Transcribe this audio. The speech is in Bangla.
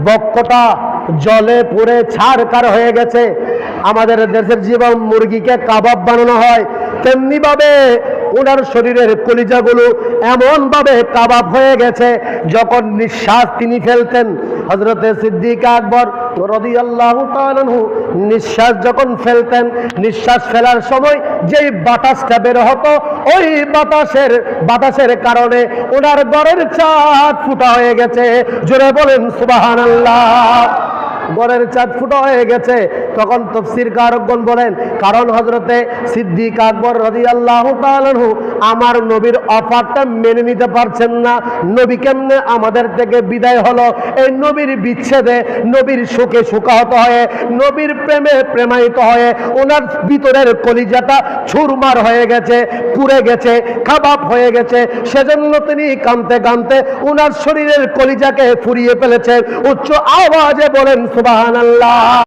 বক্কটা জলে পুড়ে ছারকার হয়ে গেছে। আমাদের দেশের জীবন মুরগিকে কাবাব বানানো হয়, তেমনি ভাবে ওনার শরীরের কলিজাগুলো এমন ভাবে কাবাব হয়ে গেছে, যখন নিঃশ্বাস তিনি ফেলতেন, হযরতে সিদ্দিক আকবর রাদিয়াল্লাহু তাআলা আনহু নিঃশ্বাস যখন ফেলতেন, নিঃশ্বাস ফেলার সময় যেই বাতাসটা বের হতো, ওই বাতাসের কারণে ওনার ঘরের চাঁদ ফুটা হয়ে গেছে। জোরে বলেন সুবহানাল্লাহ। ঘরের চাঁদ ফুটা হয়ে গেছে। তখন তাফসীরকারগণ বলেন, কারণ হযরতে সিদ্দিক আকবর রাদিয়াল্লাহু তাআলা আনহু আমার নবীর অফারটা মেনে নিতে পারছেন না। নবী কেমনে আমাদের থেকে বিদায় হলো, এই নবীর বিচ্ছেদে, নবীর শোকে শোকাহত হয়ে, নবীর প্রেমে প্রেমায়িত হয়ে ওনার ভিতরের কলিজাটা চুরমার হয়ে গেছে, পুড়ে গেছে, কাবাব হয়ে গেছে। সেজন্য তিনি কাঁদতে কাঁদতে ওনার শরীরের কলিজাকে ফুরিয়ে ফেলেছেন। উচ্চ আওয়াজে বলেন সুবহানাল্লাহ।